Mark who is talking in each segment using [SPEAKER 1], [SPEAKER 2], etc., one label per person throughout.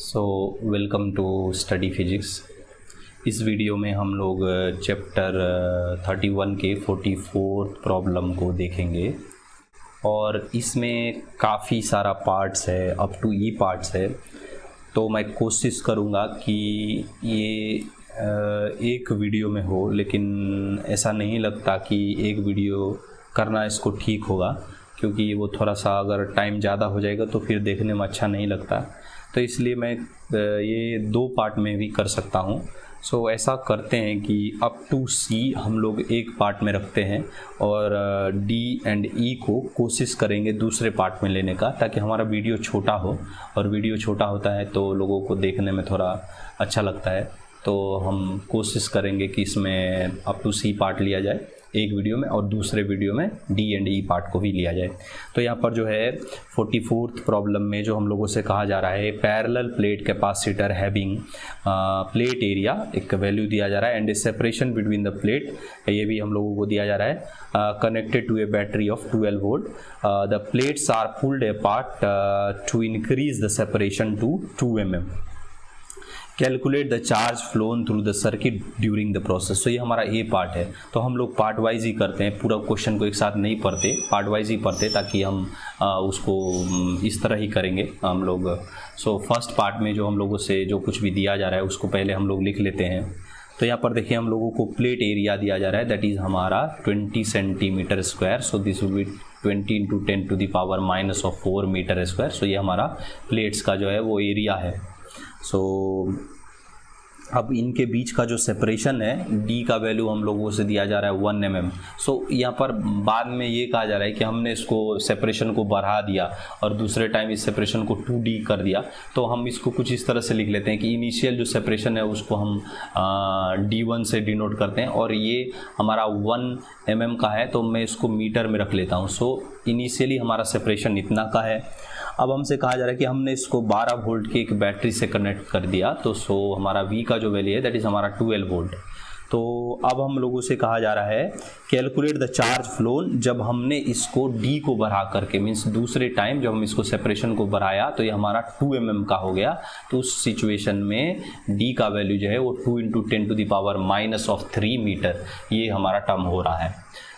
[SPEAKER 1] So welcome to study physics. इस video में हम लोग चैप्टर 31 के 44 प्रॉब्लम को देखेंगे और इसमें काफ़ी सारा पार्ट्स है, अप टू ई पार्ट्स है। तो मैं कोशिश करूँगा कि ये एक वीडियो में हो, लेकिन ऐसा नहीं लगता कि एक वीडियो करना इसको ठीक होगा, क्योंकि वो थोड़ा सा अगर टाइम ज़्यादा हो जाएगा तो फिर देखने में अच्छा नहीं लगता। तो इसलिए मैं ये दो पार्ट में भी कर सकता हूँ। सो ऐसा करते हैं कि अप टू सी हम लोग एक पार्ट में रखते हैं और डी एंड ई को कोशिश करेंगे दूसरे पार्ट में लेने का, ताकि हमारा वीडियो छोटा हो, और वीडियो छोटा होता है तो लोगों को देखने में थोड़ा अच्छा लगता है। तो हम कोशिश करेंगे कि इसमें अप टू सी पार्ट लिया जाए एक वीडियो में और दूसरे वीडियो में डी एंड ई पार्ट को भी लिया जाए। तो यहाँ पर जो है 44th प्रॉब्लम में जो हम लोगों से कहा जा रहा है, parallel plate capacitor having plate area एक वैल्यू दिया जा रहा है and separation between the plate, ये भी हम लोगों को दिया जा रहा है, connected to a battery of 12 volt. The plates are pulled apart to increase the separation to 2 mm। Calculate the charge flown through the circuit during the process. तो ये हमारा ए पार्ट है। तो हम लोग पार्ट वाइज ही करते हैं, पूरा क्वेश्चन को एक साथ नहीं पढ़ते, पार्ट वाइज ही पढ़ते, ताकि हम उसको इस तरह ही करेंगे हम लोग। सो फर्स्ट पार्ट में जो हम लोगों से जो कुछ भी दिया जा रहा है उसको पहले हम लोग लिख लेते हैं। तो यहाँ पर देखिए हम लोगों को प्लेट एरिया दिया जा रहा है, दैट इज़ हमारा 20 centimetre square. So this will be 20 × 10⁻⁻⁴ metre square. So ये हमारा प्लेट्स का जो है वो एरिया है। सो अब इनके बीच का जो सेपरेशन है, डी का वैल्यू हम लोगों से दिया जा रहा है 1 mm। सो यहाँ पर बाद में ये कहा जा रहा है कि हमने इसको सेपरेशन को बढ़ा दिया और दूसरे टाइम इस सेपरेशन को 2D कर दिया। तो हम इसको कुछ इस तरह से लिख लेते हैं कि इनिशियल जो सेपरेशन है उसको हम D1 से डिनोट करते हैं, और ये हमारा 1 mm का है तो मैं इसको मीटर में रख लेता हूँ। सो इनिशियली हमारा सेपरेशन इतना का है। अब हमसे कहा जा रहा है कि हमने इसको 12 वोल्ट की एक बैटरी से कनेक्ट कर दिया, तो सो हमारा V का जो वैल्यू है दैट इज़ हमारा 12 वोल्ट। तो अब हम लोगों से कहा जा रहा है कैलकुलेट द चार्ज फ्लोन। जब हमने इसको D को बढ़ा करके, मीन्स दूसरे टाइम जब हम इसको सेपरेशन को बढ़ाया तो ये हमारा 2 mm का हो गया। तो उस सिचुएशन में D का वैल्यू जो है वो 2 × 10⁻³ मीटर ये हमारा टर्म हो रहा है।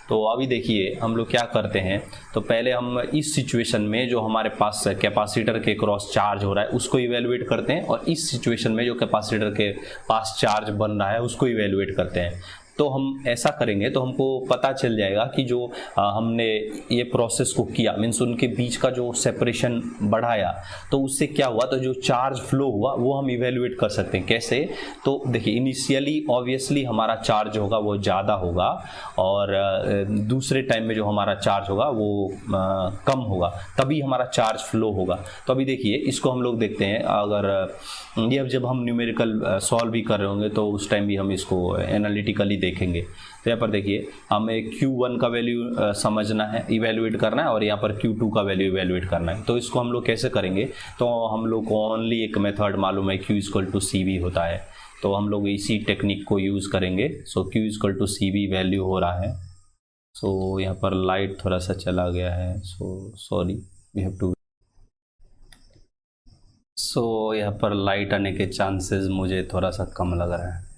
[SPEAKER 1] तो अभी देखिए हम लोग क्या करते हैं, तो पहले हम इस सिचुएशन में जो हमारे पास कैपेसिटर के क्रॉस चार्ज हो रहा है उसको इवेलुएट करते हैं, और इस सिचुएशन में जो कैपेसिटर के पास चार्ज बन रहा है उसको इवेलुएट करते हैं। तो हम ऐसा करेंगे तो हमको पता चल जाएगा कि जो हमने ये प्रोसेस को किया, मीन्स उनके बीच का जो सेपरेशन बढ़ाया तो उससे क्या हुआ, तो जो चार्ज फ्लो हुआ वो हम इवेलुएट कर सकते हैं। कैसे? तो देखिए इनिशियली ऑब्वियसली हमारा चार्ज होगा वो ज़्यादा होगा, और दूसरे टाइम में जो हमारा चार्ज होगा वो कम होगा, तभी हमारा चार्ज फ्लो होगा। तो अभी देखिए इसको हम लोग देखते हैं, अगर ये जब हम न्यूमेरिकल सॉल्व भी कर रहे होंगे तो उस टाइम भी हम इसको एनालिटिकली देखेंगे। तो यहाँ पर देखिए हमें Q1 का वैल्यू समझना है, इवेलुएट करना है, और यहाँ पर Q2 का वैल्यू इवेलुएट करना है। तो इसको हम लोग कैसे करेंगे, तो हम लोग को ओनली एक मेथड मालूम है, Q = CV होता है। तो हम लोग इसी टेक्निक को यूज़ करेंगे। सो Q = CV वैल्यू हो रहा है। सो यहाँ पर लाइट थोड़ा सा चला गया है, so sorry, we have to. So यहाँ पर लाइट आने के चांसेस मुझे थोड़ा सा कम लग रहा है।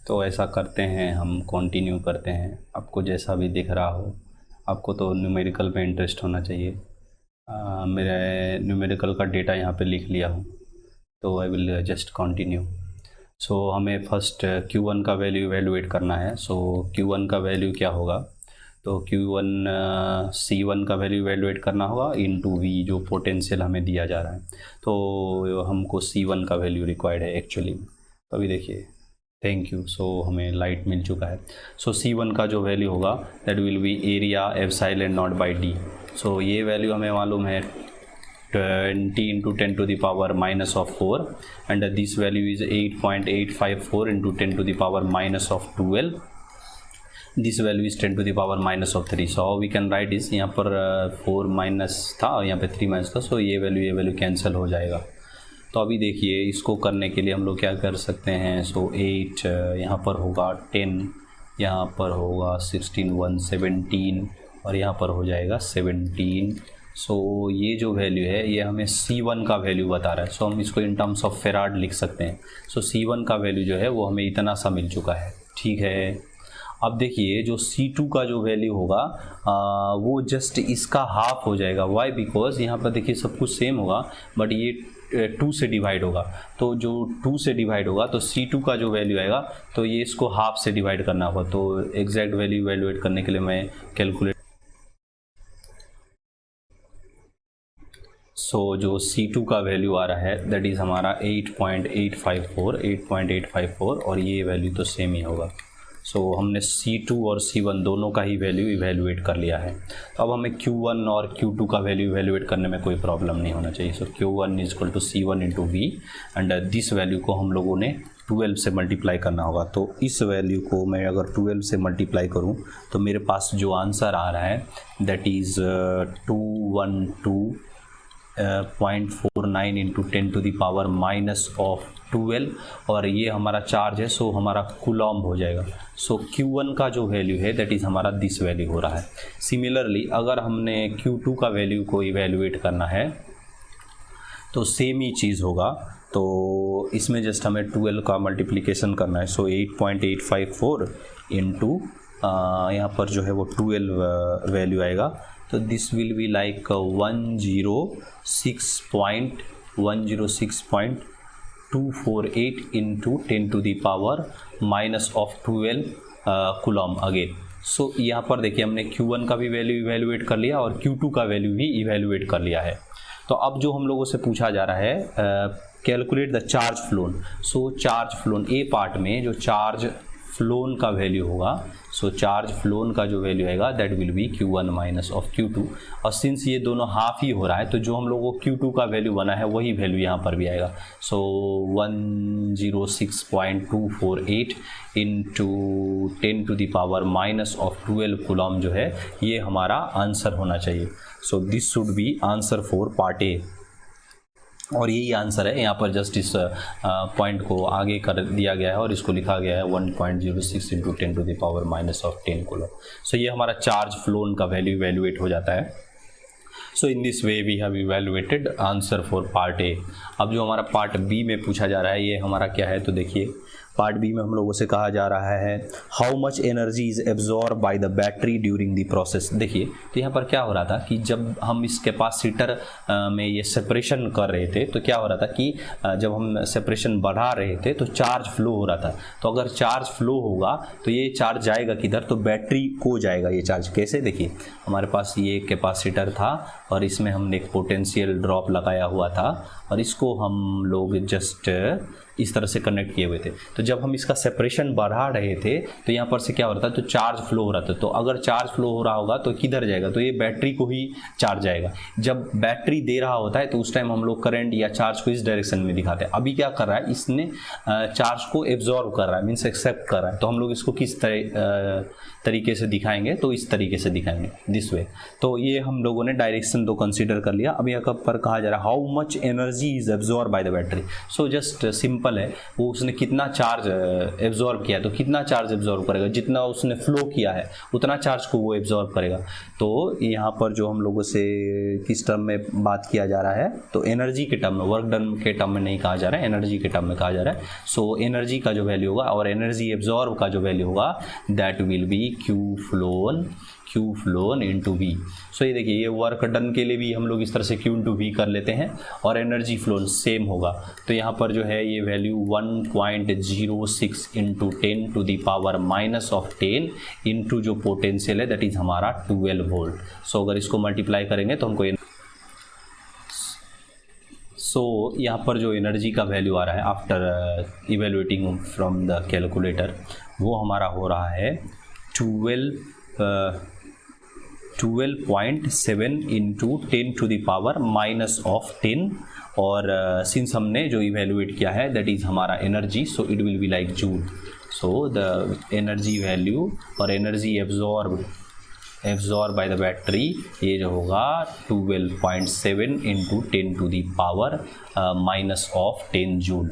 [SPEAKER 1] तो ऐसा करते हैं, हम कंटिन्यू करते हैं। आपको जैसा भी दिख रहा हो, आपको तो न्यूमेरिकल में इंटरेस्ट होना चाहिए। मेरे न्यूमेरिकल का डेटा यहाँ पे लिख लिया हूँ, तो आई विल जस्ट कंटिन्यू। सो हमें फर्स्ट Q1 का वैल्यू इवेलुएट करना है। सो Q1 का वैल्यू क्या होगा, तो Q1 C1 का वैल्यू इवेलुएट करना होगा इनटू V, जो पोटेंशियल हमें दिया जा रहा है। तो हमको C1 का वैल्यू रिक्वायर्ड है एक्चुअली। तो अभी देखिए, थैंक यू। सो हमें लाइट मिल चुका है। सो C1 का जो वैल्यू होगा that will be area epsilon not by D। So ये वैल्यू हमें मालूम है 20 × 10⁻⁴, and this value is 8.854 × 10⁻⁻12। This value is 10⁻⁻3। So we can write इस, यहाँ पर 4 माइनस था और यहाँ पे 3 माइनस था। सो ये वैल्यू कैंसिल हो जाएगा। तो अभी देखिए इसको करने के लिए हम लोग क्या कर सकते हैं। सो 8 यहाँ पर होगा, 10 यहाँ पर होगा, 16 1 17, और यहाँ पर हो जाएगा 17 सो ये जो वैल्यू है ये हमें C1 का वैल्यू बता रहा है। सो हम इसको इन टर्म्स ऑफ फेराड लिख सकते हैं। सो C1 का वैल्यू जो है वो हमें इतना सा मिल चुका है, ठीक है। अब देखिए जो C2 का जो वैल्यू होगा वो जस्ट इसका हाफ हो जाएगा। वाई? बिकॉज यहाँ पर देखिए सब कुछ सेम होगा बट ये 2 से डिवाइड होगा। तो जो 2 से डिवाइड होगा तो C2 का जो वैल्यू आएगा तो ये इसको हाफ से डिवाइड करना होगा। तो एग्जैक्ट वैल्यू वैल्यूएट करने के लिए मैं कैलकुलेट जो C2 का वैल्यू आ रहा है दैट इज़ हमारा 8.854 और ये वैल्यू तो सेम ही होगा। हमने C2 और C1 दोनों का ही वैल्यू इवेल्युएट कर लिया है। तो अब हमें Q1 और Q2 का वैल्यू इवेल्युएट करने में कोई प्रॉब्लम नहीं होना चाहिए। Q1 is equal to C1 into V and this value को हम लोगों ने 12 से मल्टीप्लाई करना होगा। तो इस वैल्यू को मैं अगर 12 से मल्टीप्लाई करूं तो मेरे पास जो आंसर आ रहा है that is 212.49 into 10 to the power minus of 12 और ये हमारा चार्ज है। सो हमारा कूलॉम्ब हो जाएगा। सो Q1 का जो वैल्यू है दैट इज़ हमारा दिस वैल्यू हो रहा है। सिमिलरली अगर हमने Q2 का वैल्यू को इवेल्युएट करना है तो सेम ही चीज़ होगा। तो इसमें जस्ट हमें 12 का मल्टीप्लिकेशन करना है। सो 8.854 इंटू यहाँ पर जो है वो 12 वैल्यू आएगा। तो this will be like 106.248 into 10 to the power minus of 12 coulomb again. So यहाँ पर देखिए हमने Q1 का भी वैल्यू इवेल्युएट कर लिया और Q2 का वैल्यू भी इवेल्युएट कर लिया है। तो अब जो हम लोगों से पूछा जा रहा है calculate the charge phloem. So charge phloem A part में जो चार्ज फ्लोन का वैल्यू होगा, सो चार्ज फ्लोन का जो वैल्यू आएगा that will B Q1 minus of Q2। और सिंस ये दोनों हाफ ही हो रहा है तो जो हम लोगों को Q2 का वैल्यू बना है वही वैल्यू यहाँ पर भी आएगा। So 106.248 into 10 to the power minus of 12 coulomb जो है ये हमारा आंसर होना चाहिए। So this should be answer for part A और यही आंसर है। यहाँ पर जस्ट इस पॉइंट को आगे कर दिया गया है और इसको लिखा गया है 1.06 into 10 to the power minus of 10 coulomb. So ये हमारा चार्ज फ्लोन का वैल्यू इवेल्युएट हो जाता है। So in this way we have evaluated answer for part A. अब जो हमारा पार्ट बी में पूछा जा रहा है ये हमारा क्या है, तो देखिए पार्ट बी में हम लोगों से कहा जा रहा है how much energy is absorb by the battery during the process. देखिए तो यहाँ पर क्या हो रहा था कि जब हम इस कैपेसिटर में ये सेपरेशन कर रहे थे तो क्या हो रहा था कि जब हम सेपरेशन बढ़ा रहे थे तो चार्ज फ्लो हो रहा था। तो अगर चार्ज फ्लो होगा तो ये चार्ज जाएगा किधर, तो बैटरी को जाएगा ये चार्ज। कैसे? देखिए हमारे पास ये कैपेसिटर था और इसमें हमने एक पोटेंशियल ड्रॉप लगाया हुआ था और इसको हम लोग जस्ट इस तरह से कनेक्ट किए हुए थे। तो जब हम इसका सेपरेशन बढ़ा रहे थे तो यहाँ पर से क्या हो रहा था, तो चार्ज फ्लो हो रहा था। तो अगर चार्ज फ्लो हो रहा होगा तो किधर जाएगा, तो ये बैटरी को ही चार्ज जाएगा। जब बैटरी दे रहा होता है तो उस टाइम हम लोग करंट या चार्ज को इस डायरेक्शन में दिखाते हैं। अभी क्या कर रहा है, इसने चार्ज को एब्जॉर्ब कर रहा है, मीन्स एक्सेप्ट कर रहा है। तो हम लोग इसको किस तरीके से दिखाएंगे, तो इस तरीके से दिखाएंगे, दिस वे। तो ये हम लोगों ने डायरेक्शन तो कंसीडर कर लिया। अब यहाँ पर कहा जा रहा है how much energy is absorb by the battery. So just simple है, वो उसने कितना चार्ज एब्जॉर्ब किया है, तो कितना चार्ज एब्जॉर्ब करेगा, जितना उसने फ्लो किया है उतना चार्ज को वो एब्जॉर्ब करेगा। तो यहाँ पर जो हम लोगों से किस टर्म में बात किया जा रहा है, तो एनर्जी के टर्म में, वर्क डन के टर्म में नहीं कहा जा रहा है, एनर्जी के टर्म में कहा जा रहा है। सो एनर्जी का जो वैल्यू होगा और एनर्जी एब्जॉर्ब का जो वैल्यू होगा that will B Q phloem into V। सो ये देखिए ये वर्क डन के लिए भी हम लोग इस तरह से Q इंटू V कर लेते हैं और एनर्जी फ्लोन सेम होगा। तो यहाँ पर जो है ये value 1.06 into 10 to the power minus of 10 into जो पोटेंशियल है दैट इज हमारा 12 वोल्ट। सो अगर इसको मल्टीप्लाई करेंगे तो हमको यहाँ पर जो एनर्जी का वैल्यू आ रहा है after evaluating from the calculator वो हमारा हो रहा है 12.7 into 10 to the power minus of 10 और सिंस हमने जो इवेल्युएट किया है दैट इज़ हमारा energy, so it will be like joule. So the energy value और energy absorb by the battery ये जो होगा 12.7 into 10 to the power minus of 10 joule.